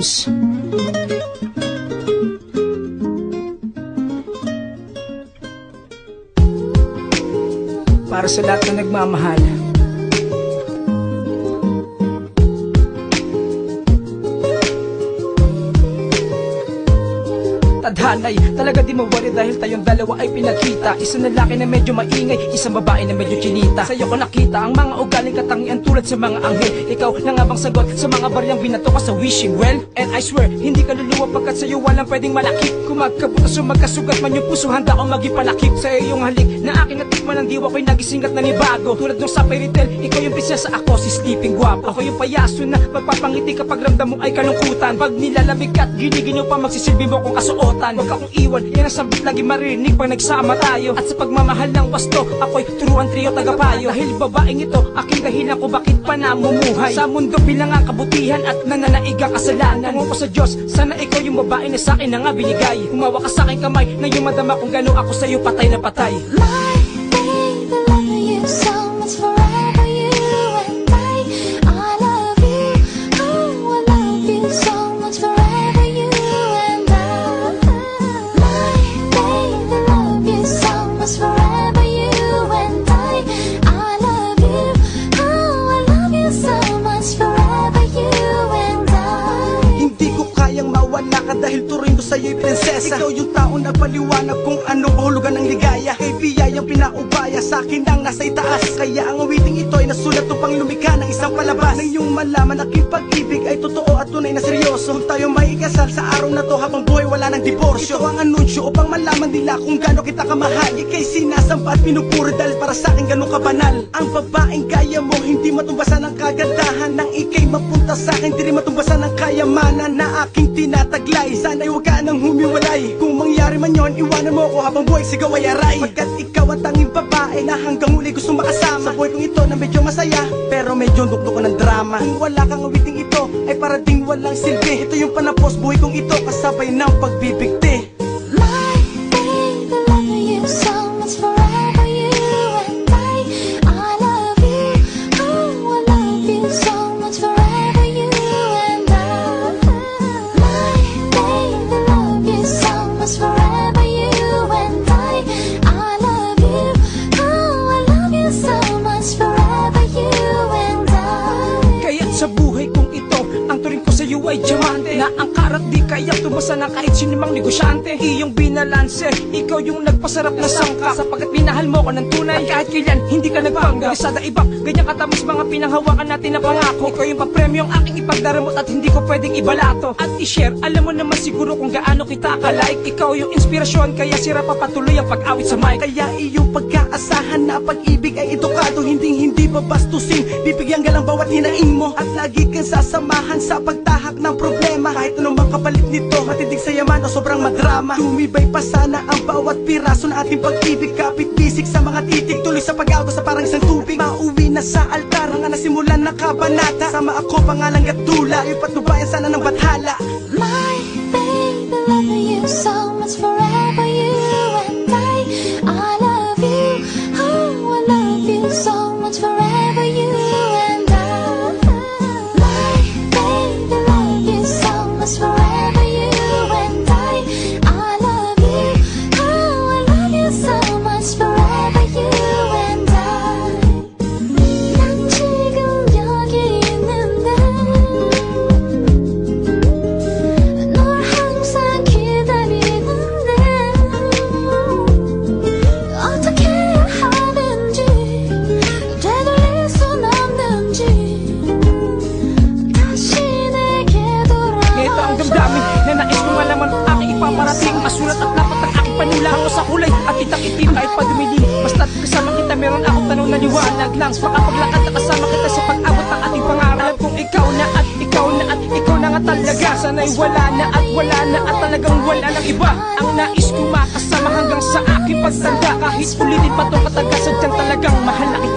Rose. Para sa lahat na nagmamahal, tadhanay, talaga di mawari dahil tayong dalawa ay pinagkita. Isang lalaki na medyo maingay, isang babae na medyo chinita. Sa'yo ko nakita ang mga ugaling katangian tulad sa mga anghel. Ikaw na nga bang sagot sa mga baryang binato ka sa wishing well? And I swear, hindi ka luluwa pagkat sa'yo walang pwedeng malakip. Kung magkabutas o magkasugat man yung puso, handa akong magipalakip. Sa iyong halik na aking natikman ang diwa ko'y nagising at nanibago. Tulad nung sa fairy tale, ikaw yung prinsesa, ako si sleeping guwapo. Ako yung payaso na magpapangiti kapag ramdam mo ay kalungkutan. Pag nilalamig ka at giniginyo pa, magsisilbi mo kung kasuot. Huwag akong iwan, yan ang sambit lagi marinig pag nagsama tayo. At sa pagmamahal ng wasto, ako'y turuan trio tagapayo. Dahil babaeng ito, aking dahilan ko bakit pa namumuhay sa mundo bilang ang kabutihan at nananaig ang kasalanan. Tungo ko sa Diyos, sana ikaw yung babae na sa'kin na nga binigay. Humawa ka sa'king kamay na yung madama kung gano'n ako sa'yo patay na patay. My baby, love you so much forever, you and I love you, oh I love you so much forever, you and I. My baby, love you so much forever, you and I love you, oh I love you so much forever, you and I. Hindi ko kayang mawala ka dahil turing ko sa'yo'y prinsesa. Ikaw yung taong nagpaliwanag kung ano hulugan ng ligaya. Kay biyayang pinaubaya sa'kin ang nasa itaas. Kaya ang awiting ito ay nasulat upang lumikha ng isang palabas. Nang iyong malaman aking pag-ibig ay totoo at tunay na seryoso. Kung tayo may ikasal sa araw na to habang buhay wala ng diborsyo. Ito ang anunsyo upang malaman nila kung gaano kita kamahal. Ika'y sinasamba at pinupuri dahil para sa'kin ganun kabanal. Ang babaeng kaya mo hindi matumbasan ng kagandahan. Nang ika'y mapunta sa'kin di rin matumbasan ng kayamanan na aking tinataglay. Sana'y huwag ka nang humiwalay. Kung mangyari man yon, iwanan mo ko habang buhay sigaw ay aray. Pagkat ikaw ang tanging babae na hanggang huli gusto makasama. Sa buhay kong ito na medyo masaya, pero medyo dukto ko ng drama. Kung wala kang awiting ito, ay para ding walang silbi. Ito yung panapos buhay kong ito, kasabay ng pagbibigti. My baby, love you so much forever, you and I love you, oh I love you so much forever, you and I. My baby, love you so much forever, you and I love you, oh I love you so much forever, you and I. Kaya't sa buhay kong ito, ang turing ko sa'yo ay diamante na ang karat di kaya tumasan ng kahit sinimang negosyante. Iyong binalanse, ikaw yung nagpasarap na sangka, sapagkat minahal mo ko ng tunay at kahit kailan hindi ka nagpanggap. Sada ibang ganyan katamis mga pinanghawakan natin na pangako. Ikaw yung papremyo ang aking ipagdaramot at hindi ko pwedeng ibalato at i-share. Alam mo naman siguro kung gaano kita ka-like. Ikaw yung inspirasyon kaya sira papatuloy ang pag-awit sa mic. Kaya iyong pagkaasahan na pag-ibig ay edukado, hindi babastusin. Bibigyan ka lang bawat hinaing mo at lagi kang sasamahan sa pagtahak ng problema. Kahit anumang kapalit nito, matitig sa yaman o sobrang madrama. Tumibay pa sana ang bawat piraso na ating pag-ibig. Kapit bisik sa mga titig, tuloy sa pag-agos sa parang isang tubig. Mauwi na sa altar, nga nasimulan ng kabanata. Sama ako pangalang Gatula, ipatubayan sana ng bathala. My baby, love you so much forever, you and I love you, oh I love you so much forever, you and I. My baby, love you so much forever, you and I love you, oh I love you so much forever, you and I. 난 지금 여기 있는데 널 항상 기다리는데 어떻게 해야 하는지 되돌릴 순 없는지 다시 내게 Ito ang damdamin na nais kong malaman ang aking ipaparating. Masulat at lapat ang aking panula ako sa kulay at kitang itim kahit pa dumilim. Basta't kasama kita meron akong tanong na liwanag lang. Makapaglakad na kasama kita sa pag-abot ng ating pangarap. Alam kong ikaw na at ikaw na at ikaw na nga talaga. Sana'y wala na at talagang wala ng iba. Ang nais kong makasama hanggang sa aking pagtanda. Kahit ulitin pa itong kataga, sadyang talagang mahal na kita.